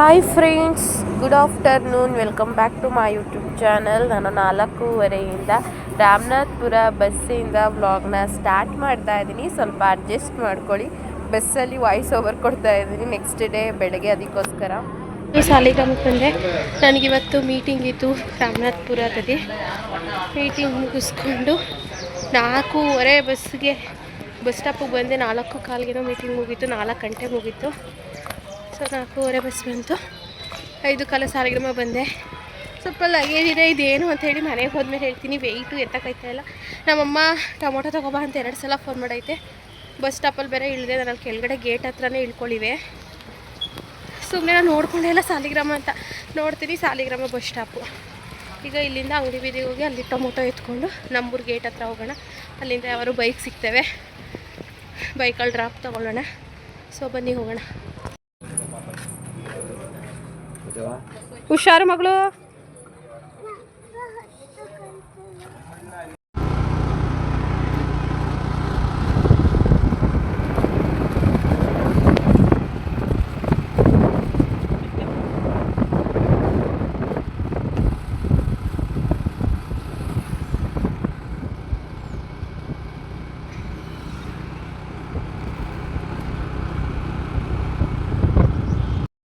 Hi friends, good afternoon. Welcome back to my YouTube channel. ನಾನು 4:15 ರಾಮನಾಥ್ಪುರ ಬಸ್ಸಿಂದ ವ್ಲಾಗ್ನ start ಮಾಡ್ತಾ ಇದ್ದೀನಿ. ಸ್ವಲ್ಪ ಅಡ್ಜಸ್ಟ್ ಮಾಡ್ಕೊಳ್ಳಿ. ಬಸ್ಸಲ್ಲಿ ವಾಯ್ಸ್ ಓವರ್ ಕೊಡ್ತಾ ಇದ್ದೀನಿ. ನೆಕ್ಸ್ಟ್ ಡೇ ಬೆಳಗ್ಗೆ ಅದಕ್ಕೋಸ್ಕರ ಸಾಲಿಗ್ರಾಮಕ್ಕೆ ಬಂದೆ. ನನಗಿವತ್ತು ಮೀಟಿಂಗ್ ಇತ್ತು ರಾಮನಾಥ್ಪುರದಲ್ಲಿ. ಮೀಟಿಂಗ್ ಮುಗಿಸ್ಕೊಂಡು 4:15 ಬಸ್ ಸ್ಟಾಪಿಗೆ ಬಂದೆ. 4:15 ಮೀಟಿಂಗ್ ಮುಗೀತು. 4 ಗಂಟೆ ಮುಗೀತು. ಸೊ 4:15 ಬಸ್ ಬಂತು. 5 ಸಾಲಿಗ್ರಾಮ ಬಂದೆ. ಸ್ವಲ್ಪ ಲಗೇಜ್ ಇದೆ, ಇದೇನು ಅಂಥೇಳಿ ಮನೆಗೆ ಹೋದ್ಮೇಲೆ ಹೇಳ್ತೀನಿ. ವೆಯ್ಟು ಎತ್ತಕ್ಕಾಯ್ತಾ ಇಲ್ಲ. ನಮ್ಮಮ್ಮ ಟೊಮೊಟೊ ತೊಗೊಬಾ ಅಂತ 2 ಸಲ ಫೋನ್ ಮಾಡೈತೆ. ಬಸ್ ಸ್ಟಾಪಲ್ಲಿ ಬೇರೆ ಇಳಿದೆ. ನಾನು ಕೆಳಗಡೆ ಗೇಟ್ ಹತ್ರನೇ ಇಳ್ಕೊಳ್ಳಿವೆ. ಸುಮ್ಮನೆ ನಾನು ನೋಡ್ಕೊಂಡೆ ಇಲ್ಲ ಸಾಲಿಗ್ರಾಮ ಅಂತ ನೋಡ್ತೀನಿ. Saligrama bus stop. ಈಗ ಇಲ್ಲಿಂದ ಅಂಗಡಿ ಬೀದಿಗೆ ಹೋಗಿ ಅಲ್ಲಿ ಟೊಮೊಟೊ ಎತ್ಕೊಂಡು ನಮ್ಮೂರು ಗೇಟ್ ಹತ್ರ ಹೋಗೋಣ. ಅಲ್ಲಿಂದ ಯಾರು ಬೈಕ್ ಸಿಗ್ತವೆ, ಬೈಕಲ್ಲಿ ಡ್ರಾಪ್ ತೊಗೊಳ್ಳೋಣ. ಸೊ ಬನ್ನಿ ಹೋಗೋಣ. ಹುಷಾರು ಮಗಳು.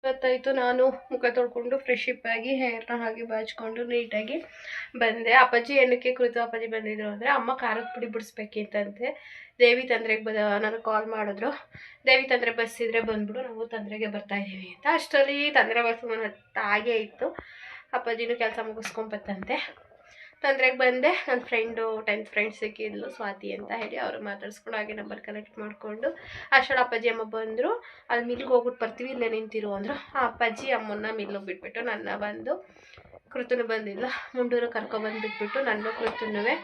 ಇವತ್ತಾಯಿತು. ನಾನು ಮುಖ ತೊಳ್ಕೊಂಡು ಫ್ರೆಶ್ ಅಪ್ ಆಗಿ ಹೇರ್ನ ಹಾಗೆ ಬಾಚ್ಕೊಂಡು ನೀಟಾಗಿ ಬಂದೆ. ಅಪ್ಪಾಜಿ ಏನಕ್ಕೆ ಕುರಿತು ಅಪ್ಪಾಜಿ ಬಂದಿದ್ರು ಅಂದರೆ ಅಮ್ಮ ಖಾರದ ಪುಡಿ ಬಿಡಿಸ್ಬೇಕಿತ್ತಂತೆ. ದೇವಿ ತಂದ್ರೆಗೆ ನನಗೆ ಕಾಲ್ ಮಾಡಿದ್ರು. ದೇವಿ ತಂದ್ರೆ ಬಸ್ ಇದ್ರೆ ಬಂದ್ಬಿಡು, ನಾವು ತಂದ್ರೆಗೆ ಬರ್ತಾಯಿದ್ದೀವಿ ಅಂತ. ಅಷ್ಟರಲ್ಲಿ ತಂದ್ರೆ ಬಸ್ ಹಾಗೇ ಇತ್ತು. ಅಪ್ಪಾಜಿನೂ ಕೆಲಸ ಮುಗಿಸ್ಕೊಂಬತ್ತಂತೆ. ತಂದ್ರೆಗೆ ಬಂದೆ. ನನ್ನ ಫ್ರೆಂಡು 10th ಫ್ರೆಂಡ್ ಸಿಕ್ಕಿದ್ಲು, ಸ್ವಾತಿ ಅಂತ ಹೇಳಿ. ಅವರು ಮಾತಾಡ್ಸ್ಕೊಂಡು ಹಾಗೆ ನಂಬರ್ ಕಲೆಕ್ಟ್ ಮಾಡಿಕೊಂಡು ಅಷ್ಟರಲ್ಲಿ ಅಪ್ಪಾಜಿ ಅಮ್ಮ ಬಂದರು. ಅಲ್ಲಿ ಮಿಲ್ಗೆ ಹೋಗ್ಬಿಟ್ಟು ಬರ್ತೀವಿ, ಇಲ್ಲೇ ನಿಂತಿರು ಅಂದರು. ಆ ಅಪ್ಪಾಜಿ ಅಮ್ಮನ್ನ ಮಿಲ್ಗೆ ಬಿಟ್ಬಿಟ್ಟು ನನ್ನ ಬಂದು ಕೃತನು ಬಂದಿಲ್ಲ, ಮುಂಡೂರು ಕರ್ಕೊಬಂದು ಬಿಟ್ಬಿಟ್ಟು ನನ್ನ ಕೃತನುವೆ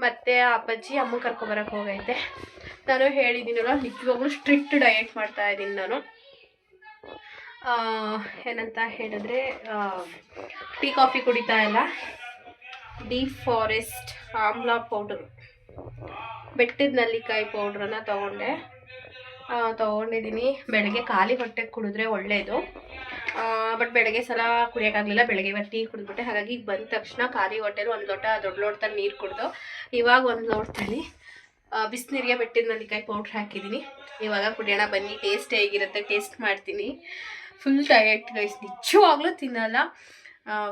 ಮತ್ತು ಆ ಅಪ್ಪಾಜಿ ಅಮ್ಮ ಕರ್ಕೊಬರಕ್ಕೆ ಹೋಗೈತೆ. ನಾನು ಹೇಳಿದ್ದೀನಲ್ಲ, ನಿಜವಾಗ್ಲೂ ಸ್ಟ್ರಿಕ್ಟ್ ಡಯಟ್ ಮಾಡ್ತಾಯಿದ್ದೀನಿ ನಾನು. ಏನಂತ ಹೇಳಿದ್ರೆ ಟೀ ಕಾಫಿ ಕುಡಿತಾ ಇಲ್ಲ. ಡೀಪ್ ಫಾರೆಸ್ಟ್ ಆಮ್ಲಾ ಪೌಡರ್, ಬೆಟ್ಟದ ನಲ್ಲಿಕಾಯಿ ಪೌಡ್ರನ್ನು ತೊಗೊಂಡಿದ್ದೀನಿ. ಬೆಳಗ್ಗೆ ಖಾಲಿ ಹೊಟ್ಟೆಗೆ ಕುಡಿದ್ರೆ ಒಳ್ಳೆಯದು. ಬಟ್ ಬೆಳಗ್ಗೆ ಸಲ ಕುಡಿಯೋಕ್ಕಾಗಲಿಲ್ಲ. ಬೆಳಗ್ಗೆ ಇವತ್ತು ಟೀ ಕುಡಿದ್ಬಿಟ್ಟೆ. ಹಾಗಾಗಿ ಈಗ ಬಂದ ತಕ್ಷಣ ಖಾಲಿ ಹೊಟ್ಟೆಲಿ 1 ಲೋಟ ದೊಡ್ಡ ಲೋಟದಲ್ಲಿ ನೀರು ಕುಡಿದು ಇವಾಗ 1 ಲೋಟದಲ್ಲಿ ಬಿಸಿನೀರಿಗೆ ಬೆಟ್ಟದ ನಲ್ಲಿಕಾಯಿ ಪೌಡ್ರ್ ಹಾಕಿದ್ದೀನಿ. ಇವಾಗ ಕುಡಿಯೋಣ ಬನ್ನಿ. ಟೇಸ್ಟ್ ಹೇಗಿರುತ್ತೆ ಟೇಸ್ಟ್ ಮಾಡ್ತೀನಿ. ಫುಲ್ ಡಯಟ್ ಗೈಸ್, ನಿಜವಾಗ್ಲೂ ತಿನ್ನಲ್ಲ.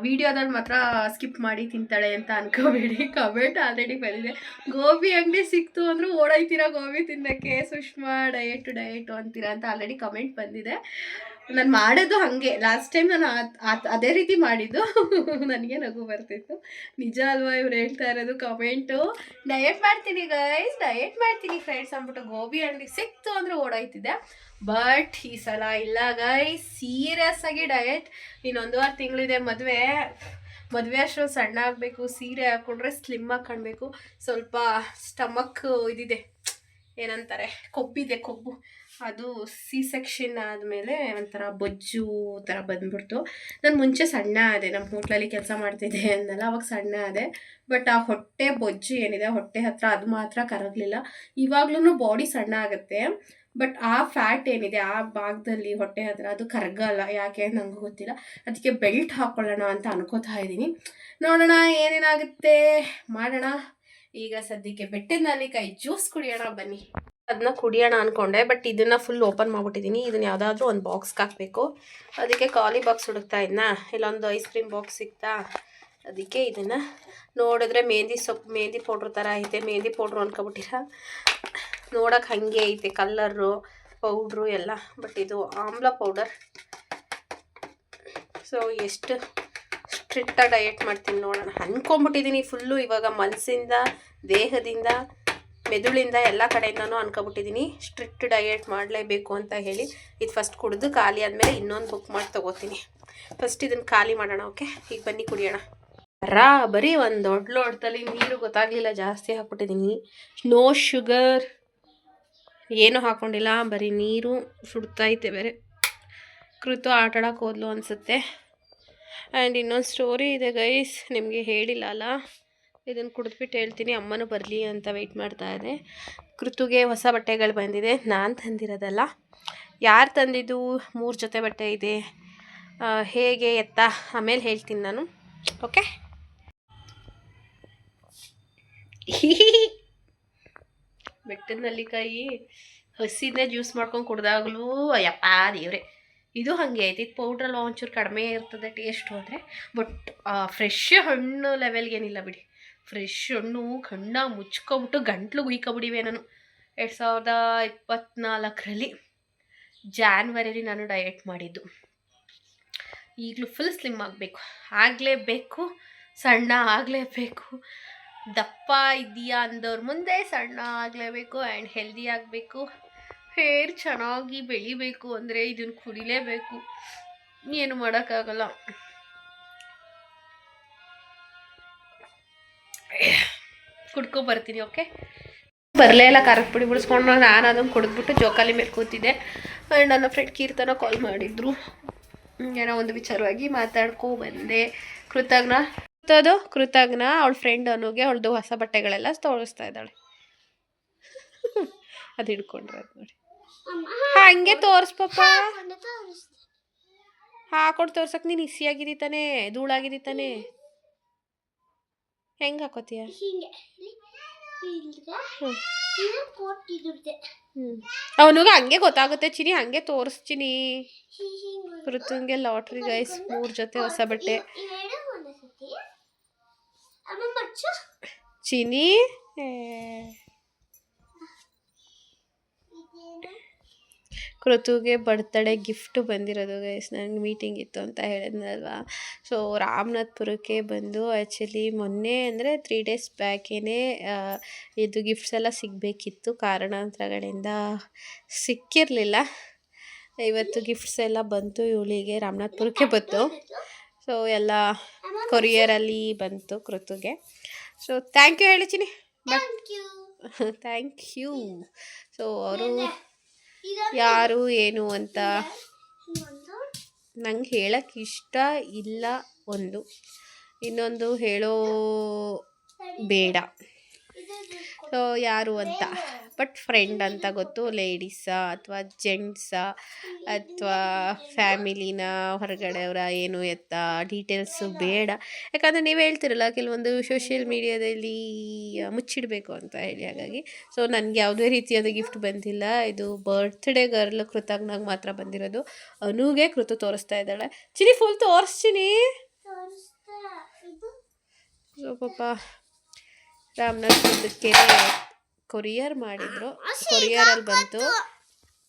ವಿಡಿಯೋದಲ್ಲಿ ಮಾತ್ರ ಸ್ಕಿಪ್ ಮಾಡಿ ತಿಂತಾಳೆ ಅಂತ ಅನ್ಕೋಬೇಡಿ. ಕಮೆಂಟ್ ಆಲ್ರೆಡಿ ಬಂದಿದೆ, ಗೋಬಿ ಅಂಗಡಿ ಸಿಕ್ತು ಅಂದರೂ ಓಡಾಯ್ತೀರಾ ಗೋಬಿ ತಿನ್ನೋಕ್ಕೆ, ಸುಷ್ಮಾ ಡಯಟು ಅಂತೀರಾ ಅಂತ ಆಲ್ರೆಡಿ ಕಮೆಂಟ್ ಬಂದಿದೆ. ನಾನು ಮಾಡೋದು ಹಾಗೆ. ಲಾಸ್ಟ್ ಟೈಮ್ ನಾನು ಅದೇ ರೀತಿ ಮಾಡಿದ್ದು. ನನಗೆ ನಗು ಬರ್ತಿತ್ತು. ನಿಜ ಅಲ್ವಾ ಇವ್ರು ಹೇಳ್ತಾ ಇರೋದು ಕಮೆಂಟು? ಡಯಟ್ ಮಾಡ್ತೀನಿ ಗೈಸ್, ಡಯಟ್ ಮಾಡ್ತೀನಿ ಫ್ರೆಂಡ್ಸ್ ಅಂದ್ಬಿಟ್ಟು ಗೋಬಿ ಅಂಗಡಿ ಸಿಕ್ತು ಅಂದರೆ ಓಡಾಯ್ತಿದ್ದೆ. ಬಟ್ ಈ ಸಲ ಇಲ್ಲ ಗೈಸ್, ಸೀರಿಯಸ್ ಆಗಿ ಡಯಟ್. ಇನ್ನೊಂದು 1 ತಿಂಗಳಿದೆ ಮದುವೆ ಅಷ್ಟು ಸಣ್ಣ ಆಗಬೇಕು. ಸೀರೆ ಹಾಕ್ಕೊಂಡ್ರೆ ಸ್ಲಿಮ್ ಆಗಿ ಕಾಣಬೇಕು. ಸ್ವಲ್ಪ ಸ್ಟಮಕ್ ಇದಿದೆ, ಏನಂತಾರೆ, ಕೊಬ್ಬು. ಅದು ಸೆಕ್ಷನ್ ಆದಮೇಲೆ ಒಂಥರ ಬೊಜ್ಜು ಥರ ಬಂದ್ಬಿಡ್ತು. ನಾನು ಮುಂಚೆ ಸಣ್ಣ ಆದೆ, ನಮ್ಮ ಹೋಟ್ಲಲ್ಲಿ ಕೆಲಸ ಮಾಡ್ತಿದ್ದೆ ಅಂದಲ್ಲ, ಅವಾಗ ಸಣ್ಣ ಆದೆ. ಬಟ್ ಆ ಹೊಟ್ಟೆ ಬೊಜ್ಜು ಏನಿದೆ ಹೊಟ್ಟೆ ಹತ್ರ, ಅದು ಮಾತ್ರ ಕರಗಲಿಲ್ಲ. ಇವಾಗ್ಲೂ ಬಾಡಿ ಸಣ್ಣ ಆಗುತ್ತೆ. ಬಟ್ ಆ ಫ್ಯಾಟ್ ಏನಿದೆ ಆ ಭಾಗದಲ್ಲಿ ಹೊಟ್ಟೆ ಹತ್ರ, ಅದು ಕರಗಲ್ಲ. ಯಾಕೆ ನಂಗೆ ಗೊತ್ತಿಲ್ಲ. ಅದಕ್ಕೆ ಬೆಲ್ಟ್ ಹಾಕ್ಕೊಳ್ಳೋಣ ಅಂತ ಅನ್ಕೋತಾ ಇದ್ದೀನಿ. ನೋಡೋಣ ಏನೇನಾಗುತ್ತೆ, ಮಾಡೋಣ. ಈಗ ಸದ್ಯಕ್ಕೆ ಬೆಟ್ಟದ ನಲ್ಲಿಕಾಯಿ ಜ್ಯೂಸ್ ಕುಡಿಯೋಣ ಬನ್ನಿ. ಅದನ್ನ ಕುಡಿಯೋಣ ಅಂದ್ಕೊಂಡೆ, ಬಟ್ ಇದನ್ನು ಫುಲ್ ಓಪನ್ ಮಾಡಿಬಿಟ್ಟಿದ್ದೀನಿ. ಇದನ್ನು ಯಾವುದಾದ್ರೂ ಒಂದು ಬಾಕ್ಸ್ಗೆ ಹಾಕಬೇಕು. ಅದಕ್ಕೆ ಖಾಲಿ ಬಾಕ್ಸ್ ಹುಡುಕ್ತಾ ಇದ್ನ, ಇಲ್ಲೊಂದು ಐಸ್ ಕ್ರೀಮ್ ಬಾಕ್ಸ್ ಸಿಗ್ತಾ. ಅದಕ್ಕೆ ಇದನ್ನು ನೋಡಿದ್ರೆ ಮೆಹಂದಿ ಪೌಡ್ರ್ ಥರ ಐತೆ. ಮೆಹಂದಿ ಪೌಡ್ರು ಅನ್ಕೊಬಿಟ್ಟಿರ, ನೋಡೋಕೆ ಹಾಗೆ ಐತೆ ಕಲ್ಲರು ಪೌಡ್ರು ಎಲ್ಲ. ಬಟ್ ಇದು ಆಮ್ಲ ಪೌಡರ್. ಸೊ ಎಷ್ಟು ಸ್ಟ್ರಿಕ್ಟಾಗಿ ಡಯಟ್ ಮಾಡ್ತೀನಿ ನೋಡೋಣ ಅಂದ್ಕೊಂಬಿಟ್ಟಿದ್ದೀನಿ ಫುಲ್ಲು. ಇವಾಗ ಮನಸ್ಸಿಂದ, ದೇಹದಿಂದ, ಮೆದುಳಿಂದ ಎಲ್ಲ ಕಡೆಯಿಂದನೂ ಅನ್ಕೊಬಿಟ್ಟಿದ್ದೀನಿ ಸ್ಟ್ರಿಕ್ಟ್ ಡಯಟ್ ಮಾಡಲೇಬೇಕು ಅಂತ ಹೇಳಿ. ಇದು ಫಸ್ಟ್ ಕುಡಿದು ಖಾಲಿ ಆದಮೇಲೆ ಇನ್ನೊಂದು ಬುಕ್ ಮಾಡಿ ತೊಗೋತೀನಿ. ಫಸ್ಟ್ ಇದನ್ನು ಖಾಲಿ ಮಾಡೋಣ. ಓಕೆ, ಈಗ ಬನ್ನಿ ಕುಡಿಯೋಣ. ಬರೀ 1 ದೊಡ್ಡ ಲೋಟದಲ್ಲಿ ನೀರು ಗೊತ್ತಾಗಲಿಲ್ಲ, ಜಾಸ್ತಿ ಹಾಕ್ಬಿಟ್ಟಿದ್ದೀನಿ. ನೋ ಶುಗರ್, ಏನೂ ಹಾಕ್ಕೊಂಡಿಲ್ಲ, ಬರೀ ನೀರು. ಸುಡ್ತೈತೆ ಬೇರೆ. ಕೃತು ಆಟಾಡೋಕೆ ಹೋದ್ಲು ಅನಿಸುತ್ತೆ. ಆ್ಯಂಡ್ ಇನ್ನೊಂದು ಸ್ಟೋರಿ ಇದೆ ಗೈಸ್, ನಿಮಗೆ ಹೇಳಿಲ್ಲ ಅಲ್ಲ. ಇದನ್ನು ಕುಡಿದ್ಬಿಟ್ಟು ಹೇಳ್ತೀನಿ. ಅಮ್ಮನೂ ಬರಲಿ ಅಂತ ವೆಯ್ಟ್ ಮಾಡ್ತಾ ಇದೆ. ಕೃತುಗೆ ಹೊಸ ಬಟ್ಟೆಗಳು ಬಂದಿದೆ, ನಾನು ತಂದಿರೋದಲ್ಲ. ಯಾರು ತಂದಿದ್ದು? 3 ಜೊತೆ ಬಟ್ಟೆ ಇದೆ. ಹೇಗೆ ಎತ್ತ ಆಮೇಲೆ ಹೇಳ್ತೀನಿ ನಾನು. ಓಕೆ. ಬೆಟ್ಟದ ನೆಲ್ಲಿಕಾಯಿ ಹಸಿದೇ ಜ್ಯೂಸ್ ಮಾಡ್ಕೊಂಡು ಕುಡ್ದಾಗಲೂ ಅಯ್ಯಪ್ಪ ದೇವ್ರೆ, ಇದು ಹಾಗೆ ಐತಿ. ಇದು ಪೌಡ್ರಲ್ಲಿ ಒಂಚೂರು ಕಡಿಮೆ ಇರ್ತದೆ ಟೇಸ್ಟು ಅಂದರೆ, ಬಟ್ ಫ್ರೆಶ್ ಹಣ್ಣು ಲೆವೆಲ್ಗೇನಿಲ್ಲ ಬಿಡಿ. ಫ್ರೆಶ್ ಹಣ್ಣು ಕಣ್ಣಾಗ ಮುಚ್ಕೊಬಿಟ್ಟು ಗಂಟ್ಲು ಉಯ್ಕೊಬಿಡಿವೆ ನಾನು. 2024ರಲ್ಲಿ ಜಾನ್ವರಿಲಿ ನಾನು ಡಯಟ್ ಮಾಡಿದ್ದು. ಈಗಲೂ ಫುಲ್ ಸ್ಲಿಮ್ ಆಗಲೇಬೇಕು, ಸಣ್ಣ ಆಗಲೇಬೇಕು. ದಪ್ಪ ಇದೆಯಾ ಅಂದವ್ರ ಮುಂದೆ ಸಣ್ಣ ಆಗಲೇಬೇಕು ಆ್ಯಂಡ್ ಹೆಲ್ದಿ ಆಗಬೇಕು. ಹೇರ್ ಚೆನ್ನಾಗಿ ಬೆಳಿಬೇಕು ಅಂದರೆ ಇದನ್ನು ಕುಡಿಲೇಬೇಕು, ಏನು ಮಾಡೋಕ್ಕಾಗಲ್ಲ. ಕುಡ್ಕೊಬರ್ತೀನಿ. ಓಕೆ, ಬರಲೇ ಇಲ್ಲ. ಖಾರದ ಪುಡಿ ಬಿಡಿಸ್ಕೊಂಡು ನಾನು ಅದನ್ನು ಕುಡಿದ್ಬಿಟ್ಟು ಜೋಕಾಲಿ ಮೇಲೆ ಕೂತಿದ್ದೆ. ಆ್ಯಂಡ್ ನನ್ನ ಫ್ರೆಂಡ್ ಕೀರ್ತನ ಕಾಲ್ ಮಾಡಿದ್ರು, ಏನೋ ಒಂದು ವಿಚಾರವಾಗಿ ಮಾತಾಡ್ಕೊ ಬಂದೆ. ಕೃತಜ್ಞ ಅವಳ ಫ್ರೆಂಡ್ ಅನುಗೆ ಅವಳದು ಹೊಸ ಬಟ್ಟೆಗಳೆಲ್ಲ ತೋರಿಸ್ತಾ ಇದ್ದಾಳೆ. ಅದು ಹಿಡ್ಕೊಂಡ್ರೆ ಅದು ನೋಡಿ, ಹಂಗೆ ತೋರಿಸ್ಪಪ್ಪ. ಹಾಕೊಂಡು ತೋರ್ಸಕ್ಕೆ ನೀನು ಇಸಿಯಾಗಿರಿ ತಾನೆ, ಧೂಳಾಗಿರಿ ತಾನೆ, ಹೆಂಗೆ ಹಾಕೋತೀಯ? ಅವನಿಗೆ ಹಂಗೆ ಗೊತ್ತಾಗುತ್ತೆ ಚಿನಿ, ಹಂಗೆ ತೋರಿಸ್ತೀನಿ. ಕೃತಂಗೆ ಲಾಟ್ರಿ ಗೈಸ್, 3 ಜೊತೆ ಹೊಸ ಬಟ್ಟೆ. ಚಿನಿ ಕೃತುಗೆ ಬರ್ತ್ಡೇ ಗಿಫ್ಟ್ ಬಂದಿರೋದು ಗೈಸ್. ನನಗೆ ಮೀಟಿಂಗ್ ಇತ್ತು ಅಂತ ಹೇಳಿದ್ನಲ್ವಾ. ಸೊ ರಾಮನಾಥ್ಪುರಕ್ಕೆ ಬಂದು ಆ್ಯಕ್ಚುಲಿ ಮೊನ್ನೆ ಅಂದರೆ 3 ಡೇಸ್ ಬ್ಯಾಕೇನೆ ಇದು ಗಿಫ್ಟ್ಸ್ ಎಲ್ಲ ಸಿಗಬೇಕಿತ್ತು, ಕಾರಣಾಂತರಗಳಿಂದ ಸಿಕ್ಕಿರಲಿಲ್ಲ. ಇವತ್ತು ಗಿಫ್ಟ್ಸ್ ಎಲ್ಲ ಬಂತು ಇವಳಿಗೆ, ರಾಮನಾಥ್ಪುರಕ್ಕೆ ಬಂತು. ಸೊ ಎಲ್ಲ ಕೊರಿಯರಲ್ಲಿ ಬಂತು ಕೃತುಗೆ. ಸೊ ಥ್ಯಾಂಕ್ ಯು ಹೇಳಿ ಚಿನಿ. Thank you. ಸೊ ಅವರು ಯಾರು ಏನು ಅಂತ ನಂಗೆ ಹೇಳಕ್ಕೆ ಇಷ್ಟ ಇಲ್ಲ, ಇನ್ನೊಂದು ಹೇಳೋ ಬೇಡ. ಸೊ ಯಾರು ಅಂತ, ಬಟ್ ಫ್ರೆಂಡ್ ಅಂತ ಗೊತ್ತು. ಲೇಡೀಸಾ ಅಥವಾ ಜೆಂಟ್ಸಾ ಅಥವಾ ಫ್ಯಾಮಿಲಿನ ಹೊರಗಡೆಯವರ ಏನು ಎತ್ತ ಡೀಟೇಲ್ಸು ಬೇಡ. ಯಾಕಂದರೆ ನೀವು ಹೇಳ್ತಿರಲ್ಲ ಕೆಲವೊಂದು ಸೋಷಿಯಲ್ ಮೀಡಿಯಾದಲ್ಲಿ ಮುಚ್ಚಿಡಬೇಕು ಅಂತ ಹೇಳಿ. ಹಾಗಾಗಿ ಸೊ ನನಗೆ ಯಾವುದೇ ರೀತಿಯಾದ ಗಿಫ್ಟ್ ಬಂದಿಲ್ಲ. ಇದು ಬರ್ತ್ಡೇ ಗರ್ಲ್ ಕೃತಜ್ಞಾಗ ಮಾತ್ರ ಬಂದಿರೋದು. ಅನುಗೆ ಕೃತು ತೋರಿಸ್ತಾ ಇದ್ದಾಳೆ. ಚಿನಿ ಫುಲ್ ತೋರಿಸ್ತೀನಿ. ಸೊ ಪಾಪ ರಾಮನಾಥ್ಪುರಕ್ಕೆ ಕೊರಿಯರ್ ಮಾಡಿದರು, ಕೊರಿಯರಲ್ಲಿ ಬಂತು.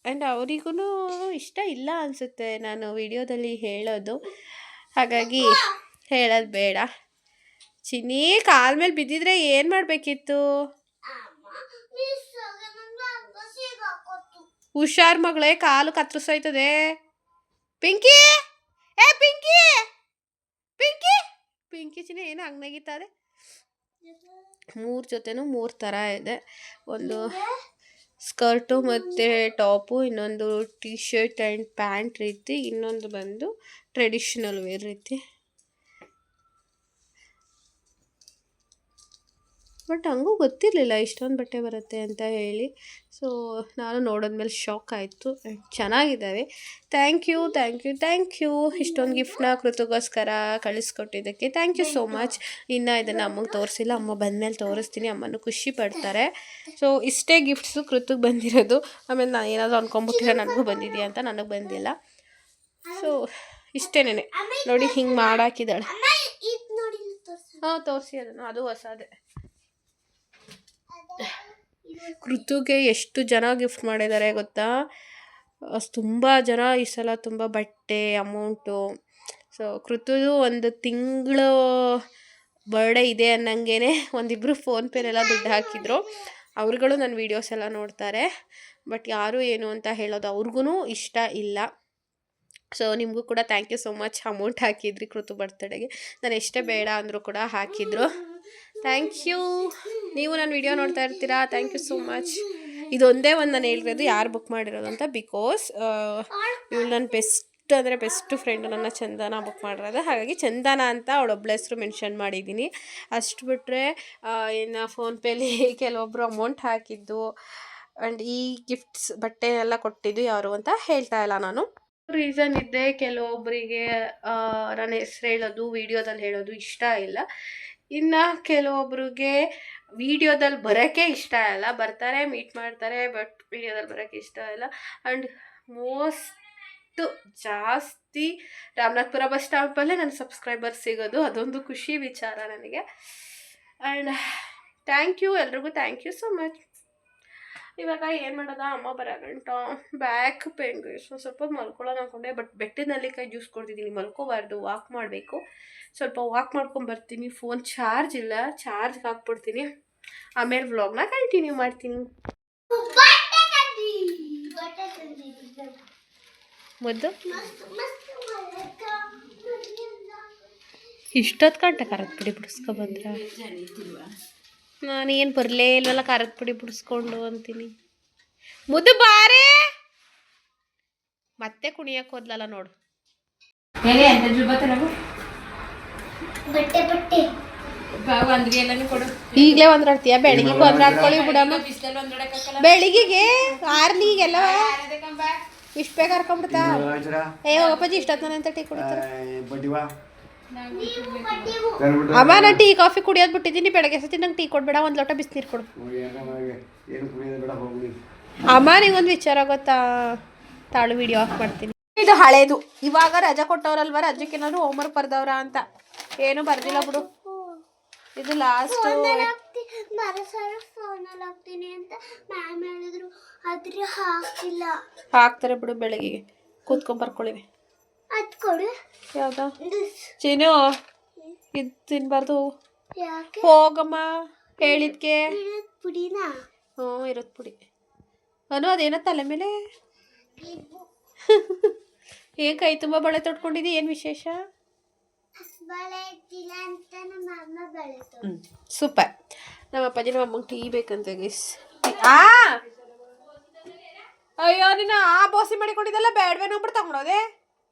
ಆ್ಯಂಡ್ ಅವರಿಗೂ ಇಷ್ಟ ಇಲ್ಲ ಅನಿಸುತ್ತೆ ನಾನು ವಿಡಿಯೋದಲ್ಲಿ ಹೇಳೋದು, ಹಾಗಾಗಿ ಹೇಳೋದು ಬೇಡ. ಚಿನ್ನಿ ಕಾಲ ಮೇಲೆ ಬಿದ್ದಿದ್ರೆ ಏನು ಮಾಡಬೇಕಿತ್ತು? ಹುಷಾರ್ ಮಗಳೇ, ಕಾಲು ಕತ್ತರಿಸೋಯ್ತದೆ. ಪಿಂಕಿ, ಏ ಪಿಂಕಿ ಪಿಂಕಿ ಪಿಂಕಿ ಚಿನ್ನಿ ಏನು ಹಂಗನಾಗಿತ್ತದೆ? 3 ಜೊತೆನೂ 3 ಥರ ಇದೆ. ಒಂದು ಸ್ಕರ್ಟು ಮತ್ತು ಟಾಪು, ಇನ್ನೊಂದು ಟೀ ಶರ್ಟ್ ಆ್ಯಂಡ್ ಪ್ಯಾಂಟ್ ರೀತಿ, ಇನ್ನೊಂದು ಬಂದು ಟ್ರೆಡಿಷ್ನಲ್ ವೇರ್ ರೀತಿ. ಬಟ್ ಹಂಗೂ ಗೊತ್ತಿರಲಿಲ್ಲ ಇಷ್ಟೊಂದು ಬಟ್ಟೆ ಬರುತ್ತೆ ಅಂತ ಹೇಳಿ. ಸೊ ನಾನು ನೋಡಿದ್ಮೇಲೆ ಶಾಕ್ ಆಯಿತು. ಚೆನ್ನಾಗಿದ್ದಾವೆ. ಥ್ಯಾಂಕ್ ಯು ಇಷ್ಟೊಂದು ಗಿಫ್ಟ್ನ ಕೃತಗೋಸ್ಕರ ಕಳಿಸ್ಕೊಟ್ಟಿದ್ದಕ್ಕೆ ಥ್ಯಾಂಕ್ ಯು ಸೋ ಮಚ್. ಇನ್ನು ಇದನ್ನು ಅಮ್ಮಗೆ ತೋರಿಸಿಲ್ಲ, ಅಮ್ಮ ಬಂದಮೇಲೆ ತೋರಿಸ್ತೀನಿ, ಅಮ್ಮನೂ ಖುಷಿ ಪಡ್ತಾರೆ. ಸೊ ಇಷ್ಟೇ ಗಿಫ್ಟ್ಸು ಕೃತಕ್ಕೆ ಬಂದಿರೋದು. ಆಮೇಲೆ ನಾನು ಏನಾದರೂ ಅಂದ್ಕೊಂಬಿಟ್ಟಿರೋ ನನಗೂ ಬಂದಿದೆಯಾ ಅಂತ, ನನಗೆ ಬಂದಿಲ್ಲ. ಸೊ ಇಷ್ಟೇನೆ ನೋಡಿ, ಹಿಂಗೆ ಮಾಡಾಕಿದ್ದಾಳೆ. ಹಾಂ ತೋರಿಸಿ ಅದನ್ನು, ಅದು ಹೊಸದೇ. ಕೃತುಗೆ ಎಷ್ಟು ಜನ ಗಿಫ್ಟ್ ಮಾಡಿದ್ದಾರೆ ಗೊತ್ತಾ? ತುಂಬ ಜನ ಈ ಸಲ ತುಂಬ ಬಟ್ಟೆ ಅಮೌಂಟು. ಸೊ ಕೃತುದು ಒಂದು ತಿಂಗಳು ಬರ್ಡೇ ಇದೆ ಅನ್ನಂಗೆ ಒಂದಿಬ್ಬರು ಫೋನ್ಪೇನೆಲ್ಲ ದುಡ್ಡು ಹಾಕಿದ್ರು. ಅವ್ರುಗಳು ನನ್ನ ವೀಡಿಯೋಸ್ ಎಲ್ಲ ನೋಡ್ತಾರೆ, ಬಟ್ ಯಾರು ಏನು ಅಂತ ಹೇಳೋದು ಅವ್ರಿಗೂ ಇಷ್ಟ ಇಲ್ಲ. ಸೊ ನಿಮಗೂ ಕೂಡ thank you so much. Amount ಹಾಕಿದ್ರಿ ಕೃತು ಬರ್ತ್ಡೇಗೆ, ನಾನು ಎಷ್ಟೇ ಬೇಡ ಅಂದರೂ ಕೂಡ ಹಾಕಿದ್ರು. Thank you. ನೀವು ನನ್ನ ವಿಡಿಯೋ ನೋಡ್ತಾ ಇರ್ತೀರಾ, ಥ್ಯಾಂಕ್ ಯು ಸೋ ಮಚ್. ಇದೊಂದೇ ಒಂದು ನಾನು ಹೇಳಿರೋದು ಯಾರು ಬುಕ್ ಮಾಡಿರೋದು ಅಂತ, ಬಿಕಾಸ್ ಇವಳು ನನ್ನ ಬೆಸ್ಟ್ ಫ್ರೆಂಡು, ನನ್ನ ಚಂದನ ಬುಕ್ ಮಾಡಿರೋದು. ಹಾಗಾಗಿ ಚಂದನ ಅಂತ ಅವಳೊಬ್ಬಳ ಹೆಸರು ಮೆನ್ಷನ್ ಮಾಡಿದ್ದೀನಿ. ಅಷ್ಟು ಬಿಟ್ಟರೆ ಇನ್ನು ಫೋನ್ಪೇಲಿ ಕೆಲವೊಬ್ಬರು ಅಮೌಂಟ್ ಹಾಕಿದ್ದು ಆ್ಯಂಡ್ ಈ ಗಿಫ್ಟ್ಸ್ ಬಟ್ಟೆ ಎಲ್ಲ ಕೊಟ್ಟಿದ್ದು ಯಾರು ಅಂತ ಹೇಳ್ತಾ ಇಲ್ಲ ನಾನು. ರೀಸನ್ ಇದ್ದೆ ಕೆಲವೊಬ್ಬರಿಗೆ ನನ್ನ ಹೆಸ್ರು ಹೇಳೋದು ವಿಡಿಯೋದಲ್ಲಿ ಹೇಳೋದು ಇಷ್ಟ ಇಲ್ಲ. ಇನ್ನು ಕೆಲವೊಬ್ರಿಗೆ ವಿಡಿಯೋದಲ್ಲಿ ಬರೋಕ್ಕೆ ಇಷ್ಟ ಇಲ್ಲ, ಬರ್ತಾರೆ ಮೀಟ್ ಮಾಡ್ತಾರೆ ಬಟ್ ವಿಡಿಯೋದಲ್ಲಿ ಬರೋಕ್ಕೆ ಇಷ್ಟ ಇಲ್ಲ. ಆ್ಯಂಡ್ ಮೋಸ್ಟ್ ಜಾಸ್ತಿ ರಾಮನಾಥ್ಪುರ ಬಸ್ ಸ್ಟಾಪಲ್ಲೇ ನನ್ನ ಸಬ್ಸ್ಕ್ರೈಬರ್ ಸಿಗೋದು, ಅದೊಂದು ಖುಷಿ ವಿಚಾರ ನನಗೆ. ಆ್ಯಂಡ್ ಥ್ಯಾಂಕ್ ಯು ಎಲ್ರಿಗೂ, ಥ್ಯಾಂಕ್ ಯು ಸೊ ಮಚ್. ಇವಾಗ ಏನು ಮಾಡೋದ, ಅಮ್ಮ ಬರೋಗಂಟ ಬ್ಯಾಕ್ ಪೇನ್ಗೆ ಸ್ವಲ್ಪ ಮಲ್ಕೊಳ್ಳೋಣ ಅಂದ್ಕೊಂಡೆ, ಬಟ್ ಬೆಟ್ಟದ ನೆಲ್ಲಿಕಾಯಿ ಜ್ಯೂಸ್ ಕೊಡ್ತಿದ್ದೀನಿ, ಮಲ್ಕೋಬಾರ್ದು, ವಾಕ್ ಮಾಡಬೇಕು. ಸ್ವಲ್ಪ ವಾಕ್ ಮಾಡ್ಕೊಂಬರ್ತೀನಿ. ಫೋನ್ ಚಾರ್ಜ್ ಇಲ್ಲ, ಚಾರ್ಜ್ಗೆ ಹಾಕ್ಬಿಡ್ತೀನಿ, ಆಮೇಲೆ ವ್ಲಾಗ್ನ ಕಂಟಿನ್ಯೂ ಮಾಡ್ತೀನಿ. ಮುದ್ದು ಇಷ್ಟೊತ್ತು ಗಂಟೆ ಖಾರದ ಪುಡಿ ಬಿಡಿಸ್ಕೊಬಂದ್ರ, ನಾನೇನು ಬರಲೇ ಇಲ್ವಲ್ಲ ಖಾರದ ಪುಡಿ ಬಿಡಿಸ್ಕೊಂಡು ಅಂತೀನಿ. ಮುದ್ದು ಬಾರೇ, ಮತ್ತೆ ಕುಣಿಯಕ್ಕೆ ಹೋದ್ಲಲ್ಲ ನೋಡು. ಈಗಲೇ ಒಂದ್ರಾಡ್ತೀಯ, ಬೆಳಿಗ್ಗೆ ಒಂದ್ರಾಡ್ಕೊಳ್ಳಿ ಬಿಡಮ್ಮ. ಬೆಳಿಗ್ಗೆಗೆ ಆರ್ಲಿಗೆಲ್ಲ ಇಷ್ಟು ಬೇಗ ಕರ್ಕೊಂಡ್ಬಿಡ್ತಾ. ಏ ಹೋಗಪ್ಪಾಜಿ, ಇಷ್ಟೊತ್ತು ಅಂತ ಟೀ ಕುಡಿತಾರೆ. ಅಮ್ಮ ನಾನು ಟೀ ಕಾಫಿ ಕುಡಿಯೋದು ಬಿಟ್ಟಿದ್ದೀನಿ, ಬೆಳಗ್ಗೆ ಸತಿ ನಂಗೆ ಟೀ ಕೊಡ್ಬೇಡ, ಒಂದು ಲೋಟ ಬಿಸಿನೀರು ಕೊಡು. ಅಮ್ಮ ನಿಂಗೊಂದು ವಿಚಾರ ಗೊತ್ತಾ, ತಾಳು ವಿಡಿಯೋ ಆಫ್ ಮಾಡ್ತೀನಿ. ಇದು ಹಳೇದು, ಇವಾಗ ರಜಾ ಕೊಟ್ಟವ್ರಲ್ವ, ರಜಕ್ಕೆ ಏನಾದ್ರು ಹೋಮ್ವರ್ಕ್ ಬರ್ದವ್ರ ಅಂತ. ಏನು ಬರ್ದಿಲ್ಲ ಬಿಡು, ಇದು ಲಾಸ್ಟ್. ಹಾಕ್ತಾರೆ ಬಿಡು, ಬೆಳಗ್ಗೆ ಕೂತ್ಕೊಂಡ್ ಬರ್ಕೊಳ್ಳಿವಿ. ಯಾವ್ದಾ ಚೀನು, ಇದು ತಿನ್ಬಾರ್ದು, ಹೋಗಮ್ಮ ಹೇಳಿದ್ಕೆ. ಹ್ಞೂ ಇರೋದು ಪುಡಿ ಅನು, ಅದೇನ ತಲೆ ಮೇಲೆ ಏನ್ ಕೈ ತುಂಬ ಬಳೆ ತೊಟ್ಕೊಂಡಿದ್ದಿ, ಏನು ವಿಶೇಷ? ಸೂಪರ್. ನಮ್ಮ ಅಪ್ಪಾಜಿ ನಮ್ಮ ಅಮ್ಮಂಗೆ ಟೀ ಬೇಕಂತೆ ಗೈಸ್. ಅಯ್ಯೋ ನೀನು ಆ ಬೋಸಿ ಮಾಡಿಕೊಂಡಿದ್ದಲ್ಲ, ಬೇಡವೇ ನೋಡ್ಬಿಟ್ಟು ತಗೊಂಡೋದೆ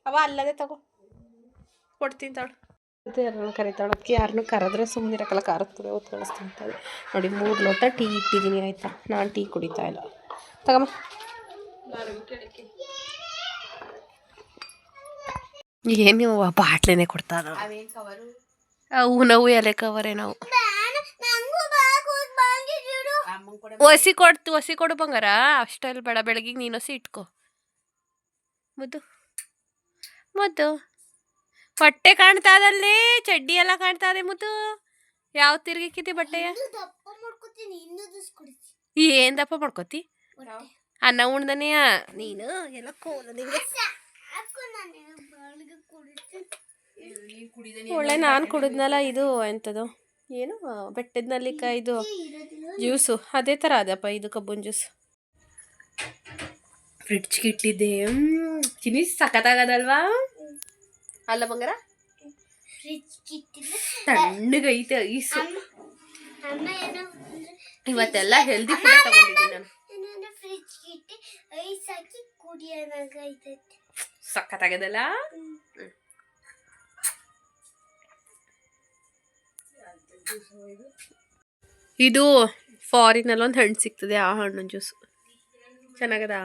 ಅವ, ಅಲ್ಲದೆ ತಗೋ ಕೊಡ್ತೀನಿ ತಾಳು. ಮತ್ತೆ ಯಾರನ್ನ ಕರಿತಾಳು, ಅದಕ್ಕೆ ಯಾರನ್ನೂ ಕರೆದ್ರೆ ಸುಮ್ಮನೆ ಇರಕ್ಕಲ್ಲ, ಖಾರದ ಪುಡಿ ಹೊತ್ತು ಕಳಿಸ್ತಿಂತಾಳೆ ನೋಡಿ. 3 ಲೋಟ ಟೀ ಇಟ್ಟಿದ್ದೀನಿ ಆಯಿತಾ, ನಾನು ಟೀ ಕುಡಿತಾ ಇಲ್ಲ. ತಗಮ್ಮ, ಏನು ನೀವು ಬಾಟ್ಲೇನೆ ಕೊಡ್ತಾರ, ಅವು ನಾವು ಎಲೆ ಕವರೇ ನಾವು ಒಸಿ ಕೊಡು ಬಂಗಾರ, ಅಷ್ಟಲ್ಲಿ ಬೇಡ, ಬೆಳಗ್ಗೆ ನೀನು ಹಸಿ ಇಟ್ಕೊ. ಮುದ್ದು ಮುದ್ದು, ಬಟ್ಟೆ ಕಾಣ್ತಾ ಅದಲ್ಲಿ, ಚಡ್ಡಿ ಎಲ್ಲ ಕಾಣ್ತಾ ಇದೆ ಮುದ್ದು. ಯಾವ ತಿರ್ಗಿಕ್ಕಿತಿ ಬಟ್ಟೆಯ? ಏನ್ ದಪ್ಪ ಮಾಡ್ಕೋತಿ? ಅನ್ನ ಉಣ್ದನೆಯ ನೀನು ಎಲ್ಲ ಒಳ್ಳೆ. ನಾನು ಕುಡಿದ್ನಲ್ಲ ಇದು ಎಂಥದ್ದು, ಏನು ಬೆಟ್ಟದ ನೆಲ್ಲಿಕಾಯಿದು ಜ್ಯೂಸು, ಅದೇ ಥರ ಅದಪ್ಪ ಇದು ಕಬ್ಬನ್ ಜ್ಯೂಸ್. ಫ್ರಿಡ್ಜ್ಗೆ ಇಟ್ಟಿದ್ದೆ, ಚಿನಿ ಸಖತ್ತಾಗದಲ್ವಾ? ಅಲ್ಲ ಬಂಗಾರ, ತಣ್ಣಗೈತೆ ಐಸು. ಇವತ್ತೆಲ್ಲ ಹೆಲ್ದಿ ಫುಡ್ ತಗೊಂಡಿದ್ದೀನಿ ನಾನು. ಸಖತ್ತಾಗದಲ್ಲ. ಇದು ಫಾರಿನಲ್ಲಿ ಒಂದು ಹಣ್ಣು ಸಿಗ್ತದೆ, ಆ ಹಣ್ಣು ಜ್ಯೂಸು ಚೆನ್ನಾಗದ.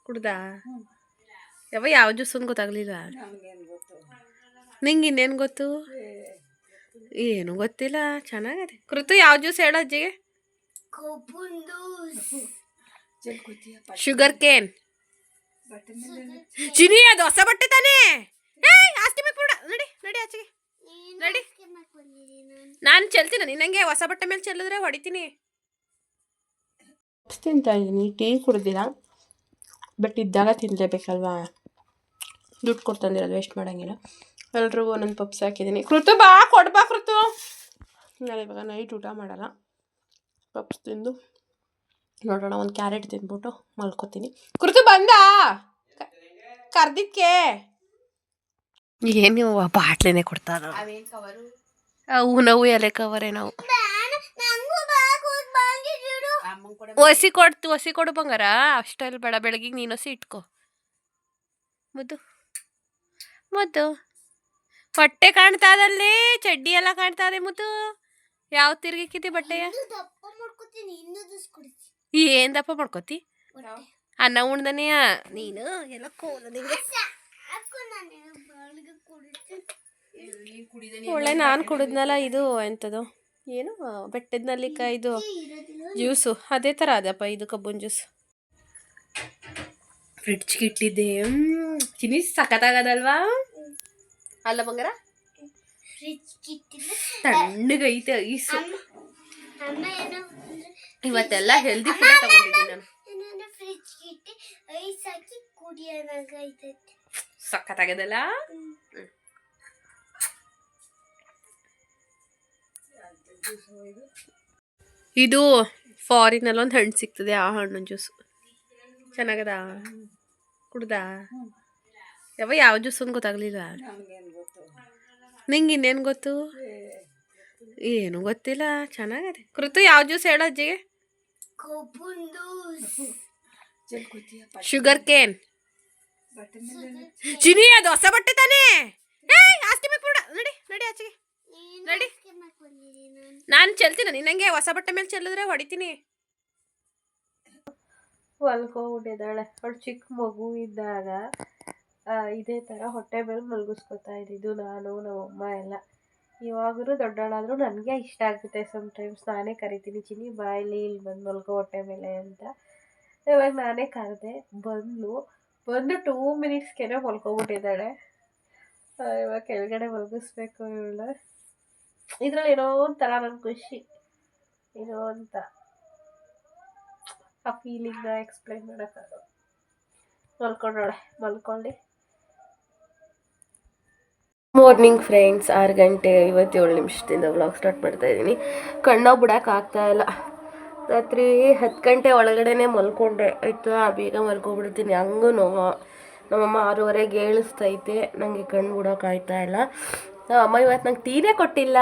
ಕುಡ್ದಾ? ಯಾವ ಜ್ಯೂಸ್ ಅಂತ ಗೊತ್ತಾಗ್ಲಿಲ್ಲ ನಿಂಗೆ. ಇನ್ನೇನು ಗೊತ್ತು? ಏನು ಗೊತ್ತಿಲ್ಲ, ಚೆನ್ನಾಗದೆ. ಕೃತು ಯಾವ ಜ್ಯೂಸ್ ಹೇಳೋ ಅಜ್ಜಿಗೆ? Sugar cane. ಚಿನಿ ಅದು ಹೊಸ ಬಟ್ಟೆ ತಾನೇ, ಆಸ್ತಿ ಮೇಲೆ ಕೂಡ ನಡಿ ನಡಿ ಆಚೆಗೆ ನಡಿ. ನಾನು ಚೆಲ್ತೀನಿ, ನಿನ್ನಂಗೆ ಹೊಸ ಬಟ್ಟೆ ಮೇಲೆ ಚೆಲ್ಲಿದ್ರೆ ಹೊಡಿತೀನಿ. ತಿಂತಾ ಇದ್ದೀನಿ, ಟೀ ಕುಡ್ದಿಲ್ಲ, ಬಟ್ ಇದ್ದಾಗ ತಿನ್ನಲೇಬೇಕಲ್ವಾ, ದುಡ್ಡು ಕೊಡ್ತಂದಿರೋದು ವೇಸ್ಟ್ ಮಾಡೋಂಗಿಲ್ಲ. ಎಲ್ರಿಗೂ ಒಂದೊಂದು ಪಪ್ಸ್ ಹಾಕಿದ್ದೀನಿ. ಕೃತು ಬಾ, ಕೊಡ್ಬಾ ಕೃತು. ನಾನು ಇವಾಗ ನೈಟ್ ಊಟ ಮಾಡಲ್ಲ, ಪಪ್ಸ್ ತಿಂದು ನೋಡೋಣ, ಒಂದು ಕ್ಯಾರೆಟ್ ತಿಂದ್ಬಿಟ್ಟು ಮಲ್ಕೋತೀನಿ. ಕೃತು ಬಂದ ಕರ್ದಿಕ್ಕೆ ಏನು ನೀವು ಬಾಟ್ಲೇನೆ ಕೊಡ್ತಾರ, ಅವು ನಾವು ಎಲೆ ಕವರೇ ನಾವು. ಒಸಿ ಕೊಡು ಬಂಗಾರ, ಅಷ್ಟಲ್ಲಿ ಬೇಡ, ಬೆಳಗ್ಗೆ ನೀನು ಹಸಿ ಇಟ್ಕೊ. ಮುದ್ದು ಮುದ್ದು, ಬಟ್ಟೆ ಕಾಣ್ತಾ ಅದಲ್ಲಿ, ಚಡ್ಡಿ ಎಲ್ಲ ಕಾಣ್ತಾ ಇದೆ ಮುದ್ದು. ಯಾವ ತಿರ್ಗಿಕ್ಕಿತಿ ಬಟ್ಟೆಯ? ಏನ್ ದಪ್ಪ ಮಾಡ್ಕೋತಿ? ಅನ್ನ ಉಣ್ದನೆಯ ನೀನು ಎಲ್ಲ ಕೋಲ ನಿಂಗೆ ಒಳ್ಳೆ ನಾನು ಕುಡಿದ್ನಲ್ಲ ಇದು ಎಂಥದ್ದು ಏನು ಬೆಟ್ಟದ ನಲ್ಲಿಕಾಯ್ದು ಜ್ಯೂಸು ಅದೇ ಥರ ಅದಪ್ಪ ಇದು ಕಬ್ಬನ್ ಜ್ಯೂಸ್ ಫ್ರಿಡ್ಜ್ಗೆ ಇಟ್ಟಿದ್ದೆ ಚಿನಿ ಸಖತ್ತಾಗದಲ್ವಾ ಅಲ್ಲ ಬಂಗಾರ ತಣ್ಣಗೈತೆ ಐಸು ಇವತ್ತೆಲ್ಲ ಹೆಲ್ದಿ ಫುಡ್ ತಗೊಂಡಿದ್ದೀನಿ ನಾನು ಸಖತ್ತಾಗದಲ್ಲ ಇದು ಫಾರಿನಲ್ಲಿ ಒಂದು ಹಣ್ಣು ಸಿಗ್ತದೆ ಆ ಹಣ್ಣಿನ ಜ್ಯೂಸು ಚೆನ್ನಾಗದ ಕುಡ್ದಾ ಯಾವ ಜ್ಯೂಸ್ ಅಂತ ಗೊತ್ತಾಗ್ಲಿಲ್ಲ ನಿಂಗೆ ಇನ್ನೇನು ಗೊತ್ತು ಏನು ಗೊತ್ತಿಲ್ಲ ಚೆನ್ನಾಗದೆ ಕೃತು ಯಾವ ಜ್ಯೂಸ್ ಹೇಳೋ ಅಜ್ಜಿಗೆ ಶುಗರ್ ಕೇನ್ ಚಿನಿ ಅದು ಹೊಸ ಬಟ್ಟೆ ತಾನೇ ಆಸ್ತಿ ಬೇಡ ನಡಿ ನಡಿ ಆಚೆಗೆ ನಡಿ ನಾನು ಚೆಲ್ತೀನ ನಿನ್ನಂಗೆ ಹೊಸ ಬಟ್ಟೆ ಮೇಲೆ ಚೆಲ್ಲಿದ್ರೆ ಹೊಡಿತೀನಿ ಹೊಲ್ಕೋಗ್ಬಿಟ್ಟಿದ್ದಾಳೆ ಅವಳು ಚಿಕ್ಕ ಮಗು ಇದ್ದಾಗ ಇದೇ ಥರ ಹೊಟ್ಟೆ ಮೇಲೆ ಮಲಗಿಸ್ಕೊತಾ ಇದ್ದಿದ್ದು ನಾನು ನಮ್ಮಮ್ಮ ಎಲ್ಲ ಇವಾಗಲೂ ದೊಡ್ಡವಳಾದರೂ ನನಗೆ ಇಷ್ಟ ಆಗುತ್ತೆ ಸಮ್ಟೈಮ್ಸ್ ನಾನೇ ಕರಿತೀನಿ ಚಿನಿ ಬಾಯಲ್ಲಿ ಇಲ್ಲಿ ಬಂದು ಮಲ್ಕೋ ಹೊಟ್ಟೆ ಮೇಲೆ ಅಂತ ಇವಾಗ ನಾನೇ ಕರೆದೆ ಬಂದು 2 ಮಿನಿಟ್ಸ್ಗೆನೆ ಮಲ್ಕೊಬಿಟ್ಟಿದ್ದಾಳೆ ಇವಾಗ ಕೆಳಗಡೆ ಮಲಗಿಸ್ಬೇಕು ಇವಳ ಇದರಲ್ಲಿ ಏನೋ ಒಂಥರ ನನ್ನ ಖುಷಿ ಏನೋ ಅಂತ ಆ ಫೀಲಿಂಗ್ನ ಎಕ್ಸ್ಪ್ಲೈನ್ ಮಾಡೋಕ್ಕಾಗಲ್ಲ ಮಲ್ಕೊಂಡೋಳೆ ಮಲ್ಕೊಳ್ಳಿ ಮಾರ್ನಿಂಗ್ ಫ್ರೆಂಡ್ಸ್ 6 ಗಂಟೆ 57 ನಿಮಿಷದಿಂದ ವ್ಲಾಗ್ ಸ್ಟಾರ್ಟ್ ಮಾಡ್ತಾ ಇದ್ದೀನಿ ಕಣ್ಣು ಬಿಡೋಕ್ಕಾಗ್ತಾ ಇಲ್ಲ ರಾತ್ರಿ 10 ಗಂಟೆ ಒಳಗಡೆನೆ ಮಲ್ಕೊಂಡೆ ಆಯಿತಾ ಬೇಗ ಮಲ್ಕೊಬಿಡ್ತೀನಿ ಹಂಗೂ ನಮ್ಮಮ್ಮ 6:30ಗೆ ಏಳಿಸ್ತೈತೆ ನನಗೆ ಕಣ್ಣು ಬಿಡೋಕ್ಕಾಗ್ತಾ ಇಲ್ಲ ಅಮ್ಮ ಇವತ್ತು ನಂಗೆ ಟೀನೇ ಕೊಟ್ಟಿಲ್ಲ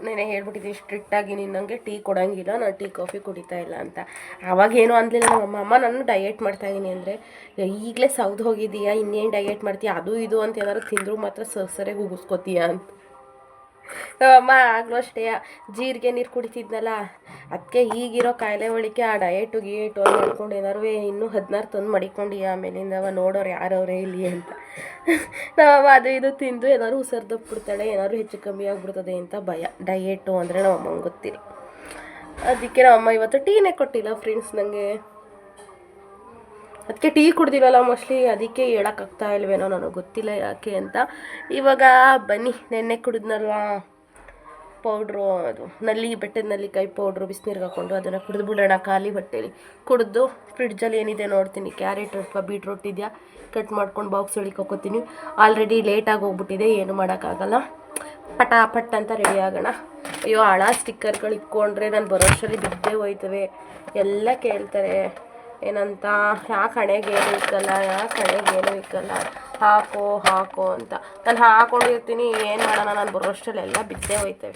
ನೆನೆ ಹೇಳ್ಬಿಟ್ಟಿದ್ದೀನಿ ಸ್ಟ್ರಿಕ್ಟಾಗಿ ನೀನು ನನಗೆ ಟೀ ಕೊಡೋಂಗಿಲ್ಲ ನಾನು ಟೀ ಕಾಫಿ ಕುಡಿತಾ ಇಲ್ಲ ಅಂತ ಆವಾಗೇನು ಅಂದಲಿಲ್ಲ ನಮ್ಮಮ್ಮ ನಾನು ಡಯೆಟ್ ಮಾಡ್ತಾಯಿದ್ದೀನಿ ಅಂದರೆ ಈಗಲೇ ಸೌದು ಹೋಗಿದ್ದೀಯಾ ಇನ್ನೇನು ಡಯೆಟ್ ಮಾಡ್ತೀಯ ಅದು ಇದು ಅಂತ ಏನಾದ್ರು ತಿಂದರೂ ಮಾತ್ರ ಸರಿಯಾಗಿ ಉಗಿಸ್ಕೋತೀಯ ಅಂತ ಅಮ್ಮ ಆಗಲೂ ಅಷ್ಟೇ ಜೀರಿಗೆ ನೀರು ಕುಡಿತಿದ್ನಲ್ಲ ಅದಕ್ಕೆ ಈಗಿರೋ ಕಾಯಿಲೆ ಒಳಿಕೆ ಆ ಡಯೆಟು ಗೀಟು ಮಾಡ್ಕೊಂಡು ಏನಾರು ಇನ್ನೂ 16 ತಂದು ಮಡಿಕೊಂಡು ಆಮೇಲಿಂದ ನೋಡೋರು ಯಾರವ್ರೆ ಇಲ್ಲಿ ಅಂತ ನಮ್ಮಮ್ಮ ಅದು ಇದು ತಿಂದು ಏನಾದ್ರು ಉಸಿರ್ದಪ್ಪಿಡ್ತಾಳೆ ಏನಾದ್ರು ಹೆಚ್ಚು ಕಮ್ಮಿ ಆಗಿಬಿಡ್ತದೆ ಅಂತ ಭಯ ಡಯೆಟು ಅಂದರೆ ನಮ್ಮಮ್ಮಂಗೆ ಗೊತ್ತಿಲ್ಲ ಅದಕ್ಕೆ ನಮ್ಮಮ್ಮ ಇವತ್ತು ಟೀನೇ ಕೊಟ್ಟಿಲ್ಲ ಫ್ರೆಂಡ್ಸ್ ನನಗೆ ಅದಕ್ಕೆ ಟೀ ಕುಡ್ದಿಲ್ಲಲ್ಲ ಮೋಸ್ಟ್ಲಿ ಅದಕ್ಕೆ ಹೇಳೋಕ್ಕಾಗ್ತಾ ಇಲ್ವೇನೋ ನನಗೆ ಗೊತ್ತಿಲ್ಲ ಯಾಕೆ ಅಂತ ಇವಾಗ ಬನ್ನಿ ನೆನ್ನೆ ಕುಡಿದ್ನಲ್ವಾ ಪೌಡ್ರು ಅದು ಬೆಟ್ಟದ ನಲ್ಲಿಕಾಯಿ ಪೌಡ್ರು ಬಿಸಿನೀರಿಗೆ ಹಾಕ್ಕೊಂಡು ಅದನ್ನು ಕುಡಿದು ಬಿಡೋಣ ಖಾಲಿ ಹೊಟ್ಟೆಲಿ ಕುಡಿದು ಫ್ರಿಡ್ಜಲ್ಲಿ ಏನಿದೆ ನೋಡ್ತೀನಿ ಕ್ಯಾರೆಟ್ ಅಥವಾ ಬೀಟ್ರೂಟ್ ಇದೆಯಾ ಕಟ್ ಮಾಡ್ಕೊಂಡು ಬಾಕ್ಸ್ ಒಳಗೆ ಹಾಕೋತೀನಿ ಆಲ್ರೆಡಿ ಲೇಟಾಗಿ ಹೋಗ್ಬಿಟ್ಟಿದೆ ಏನು ಮಾಡೋಕ್ಕಾಗಲ್ಲ ಪಟಾಪಟ್ ಅಂತ ರೆಡಿ ಆಗೋಣ ಅಯ್ಯೋ ಹಳ ಸ್ಟಿಕ್ಕರ್ಗಳು ಇಟ್ಕೊಂಡ್ರೆ ನಾನು ಬರೋಷ್ಟರಲ್ಲಿ ಬಿದ್ದೇ ಹೋಯ್ತವೆ ಎಲ್ಲ ಕೇಳ್ತಾರೆ ಏನಂತ ಯಾಕೆ ಹಣೆಗೆ ಏನು ಇಕ್ಕಲ್ಲ ಯಾಕೆ ಹಣೆಗೆ ಏನು ಇಕ್ಕಲ್ಲ ಹಾಕೋ ಅಂತ ನಾನು ಹಾಕೊಂಡಿರ್ತೀನಿ ಏನು ಮಾಡೋಣ ನಾನು ಬರೋಷ್ಟರಲ್ಲಿ ಎಲ್ಲ ಬಿದ್ದೇ ಹೋಯ್ತವೆ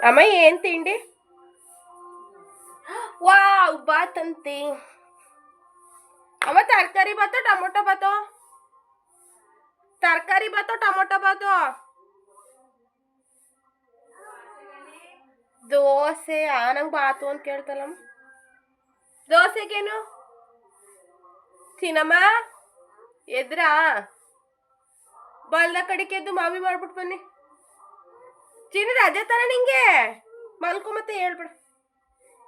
ಅಮ್ಮ ಏನು ತಿಂಡಿ ವಾವ್ ಬಾತಂತೆ ಅಮ್ಮ ತರಕಾರಿ ಬಾತು ಟೊಮೊಟೊ ಬಾತು ತರಕಾರಿ ಬಾತು ಟೊಮೊಟೊ ಬಾತು ದೋಸೆ ನಂಗೆ ಬಾತು ಅಂತ ಕೇಳ್ತಲ್ಲಮ್ಮ ದೋಸೆಗೇನು ತಿನ್ನಮ್ಮ ಎದ್ರಾ ಬಲ್ದ ಕಡಿಕೆ ಎದ್ದು ಮಾವಿ ಮಾಡ್ಬಿಟ್ಟು ಬನ್ನಿ ಚಿನ್ನ ರಜೆ ತಾನೆ ನಿಂಗೆ ಮಲ್ಕೊ ಮತ್ತೆ ಹೇಳ್ಬಿಡ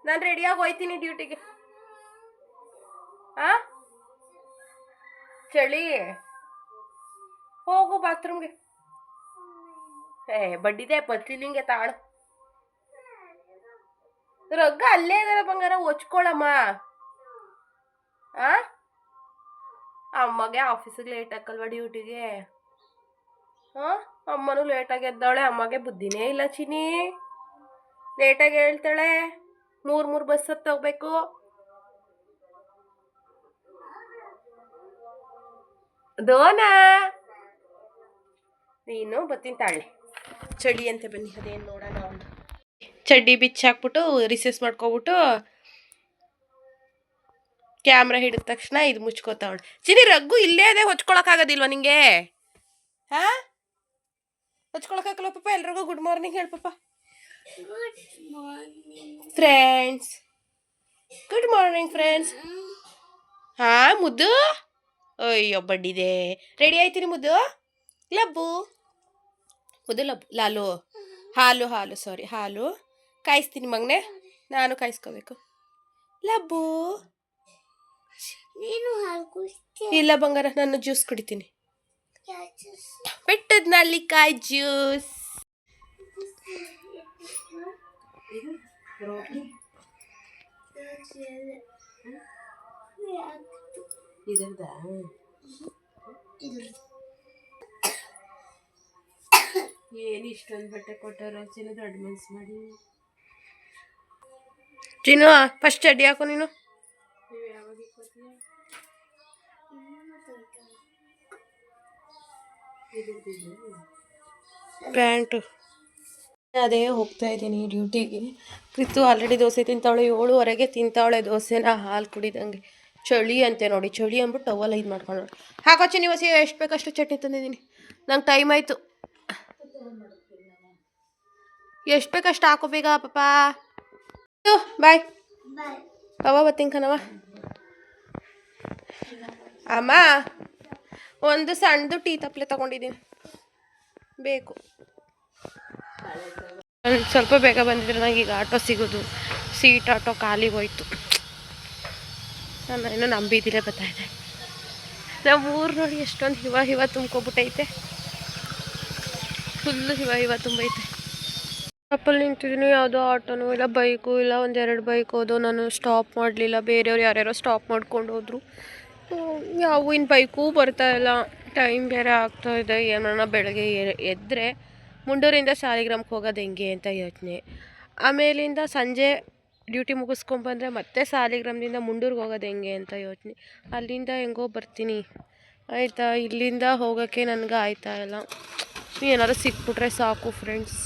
ನಾನು ರೆಡಿಯಾಗಿ ಹೋಯ್ತೀನಿ ಡ್ಯೂಟಿಗೆ ಚಳಿ ಹೋಗು ಬಾತ್ರೂಮ್ಗೆ ಬಡ್ಡಿದೆ ಪತ್ಲಿಂಗೆ ತಾಳು ರೊಗ್ಗ ಅಲ್ಲೇ ಇದರ ಬಂಗಾರ ಹೊಚ್ಕೊಳಮ್ಮ ಅಮ್ಮಗೆ ಆಫೀಸಿಗೆ ಲೇಟ್ ಹಾಕಲ್ವಾ ಡ್ಯೂಟಿಗೆ ಅಮ್ಮನೂ ಲೇಟಾಗಿ ಎದ್ದಾಳೆ ಅಮ್ಮಗೆ ಬುದ್ಧಿನೇ ಇಲ್ಲ ಚಿನಿ ಲೇಟಾಗಿ ಹೇಳ್ತಾಳೆ 3 ಬಸ್ ಹತ್ತು ಹೋಗ್ಬೇಕು ದೋನಾ ನೀನು ಬತ್ತೀನಿ ತಾಳೆ ಚಳಿ ಅಂತ ಬನ್ನಿ ಅದೇನು ನೋಡೋಣ ಒಂದು ಚಡ್ಡಿ ಬಿಚ್ಚಾಕ್ಬಿಟ್ಟು ರಿಸೆಸ್ ಮಾಡ್ಕೊಬಿಟ್ಟು ಕ್ಯಾಮ್ರಾ ಹಿಡಿದ ತಕ್ಷಣ ಇದು ಮುಚ್ಕೋತಾವಳು ಚಿನಿ ರಗ್ಗು ಇಲ್ಲೇ ಅದೇ ಹೊಚ್ಕೊಳಕ್ಕಾಗೋದಿಲ್ವ ನಿಂಗೆ ಹೊಚ್ಕೊಳಕ್ಕಾಗಲ್ಲ ಪಾಪ ಎಲ್ರಿಗೂ ಗುಡ್ ಮಾರ್ನಿಂಗ್ ಹೇಳಿ ಪಾಪ ಫ್ರೆಂಡ್ಸ್, ಗುಡ್ ಮಾರ್ನಿಂಗ್ ಫ್ರೆಂಡ್ಸ್. ಹಾಂ ಮುದ್ದು, ಅಯ್ಯೋ ಬಡ್ಡಿದೆ. ರೆಡಿ ಆಯ್ತೀನಿ ಮುದ್ದು. ಲಬ್ಬು ಮುದ್ದು, ಲಬ್ಬು ಲಾಲು. ಹಾಲು ಹಾಲು ಸಾರಿ ಹಾಲು ಕಾಯಿಸ್ತೀನಿ ಮಗನೆ. ನಾನು ಕಾಯಿಸ್ಕೋಬೇಕು. ಲಬ್ಬು ಇಲ್ಲ ಬಂಗಾರ, ನಾನು ಜ್ಯೂಸ್ ಕುಡಿತೀನಿ. ಬೆಟ್ಟದ ನಲ್ಲಿಕಾಯಿ ಜ್ಯೂಸ್. ಏನು ಇಷ್ಟೊಂದು ಬಟ್ಟೆ ಕೊಟ್ಟಾರ ಚಿನ್ನ, ದೊಡ್ಡ ಮನ್ಸು ಮಾಡಿ. ಚಿನ್ನು ಫಸ್ಟ್ ಚಡ್ಡಿ ಹಾಕು ನೀನು. ಪ್ಯಾಂಟು ಅದೇ ಹೋಗ್ತಾ ಇದ್ದೀನಿ ಡ್ಯೂಟಿಗೆ. ಕೃತು ಆಲ್ರೆಡಿ ದೋಸೆ ತಿಂತಾವಳೆ, 7:15 ತಿಂತಾವಳೆ ದೋಸೆನ ಹಾಲು ಕುಡಿದಂಗೆ. ಚಳಿ ಅಂತೆ ನೋಡಿ, ಚಳಿ ಅಂದ್ಬಿಟ್ಟು ಟವಲ್ ಇದು ಮಾಡ್ಕೊಂಡು ಹಾಕೋ ಚಿನ್ನಿ. ವಸಿ ಎಷ್ಟು ಬೇಕಷ್ಟು ಚಟ್ನಿ ತಂದಿದ್ದೀನಿ, ನಂಗೆ ಟೈಮ್ ಆಯಿತು. ಎಷ್ಟು ಬೇಕಷ್ಟು ಹಾಕೋ ಬೇಗ ಪಾಪ. ಬಾಯ್ ಪವ ಬತ್ತಿಂಕನವ. ಅಮ್ಮ ಒಂದು ಸಣ್ಣದು ಟೀ ತಪ್ಪಲೆ ತಗೊಂಡಿದ್ದೀನಿ, ಬೇಕು. ಸ್ವಲ್ಪ ಬೇಗ ಬಂದಿದ್ರೆ ನಂಗೆ ಈಗ ಆಟೋ ಸಿಗೋದು. ಸೀಟ್ ಆಟೋ ಖಾಲಿಗೆ ಹೋಯ್ತು. ನಾನು ಏನೋ ನಂಬಿದಿರೇ ಬರ್ತಾಯಿದ್ದೆ. ನಮ್ಮ ಊರು ನೋಡಿ ಎಷ್ಟೊಂದು ಹಿವ ತುಂಬ್ಕೊಬಿಟ್ಟೈತೆ. ಫುಲ್ಲು ಹಿವ ತುಂಬೈತೆ. ಸ್ಟಾಪಲ್ಲಿ ನಿಂತಿದ್ದೀನಿ, ಯಾವುದೋ ಆಟೋನೂ ಇಲ್ಲ, ಬೈಕು ಇಲ್ಲ. 1-2 ಬೈಕ್ ಹೋದವು, ನಾನು ಸ್ಟಾಪ್ ಮಾಡಲಿಲ್ಲ. ಬೇರೆಯವ್ರು ಯಾರ್ಯಾರೋ ಸ್ಟಾಪ್ ಮಾಡ್ಕೊಂಡು ಹೋದ್ರು. ಯಾವ ಇನ್ನು ಬೈಕೂ ಬರ್ತಾಯಿಲ್ಲ. ಟೈಮ್ ಬೇರೆ ಆಗ್ತಾಯಿದೆ. ಏನೋ ಬೆಳಗ್ಗೆ ಎದ್ದರೆ ಮುಂಡೂರಿಂದ ಸಾಲಿಗ್ರಾಮಕ್ಕೆ ಹೋಗೋದು ಹೆಂಗೆ ಅಂತ ಯೋಚನೆ. ಆಮೇಲಿಂದ ಸಂಜೆ ಡ್ಯೂಟಿ ಮುಗಿಸ್ಕೊಂಬಂದರೆ ಮತ್ತೆ ಸಾಲಿಗ್ರಾಮದಿಂದ ಮುಂಡೂರಿಗೆ ಹೋಗೋದು ಹೆಂಗೆ ಅಂತ ಯೋಚನೆ. ಅಲ್ಲಿಂದ ಹೆಂಗೋ ಬರ್ತೀನಿ ಆಯಿತಾ. ಇಲ್ಲಿಂದ ಹೋಗೋಕ್ಕೆ ನನಗೆ ಆಯ್ತಾ ಇಲ್ಲ. ಏನಾದ್ರು ಸಿಕ್ಬಿಟ್ರೆ ಸಾಕು ಫ್ರೆಂಡ್ಸ್.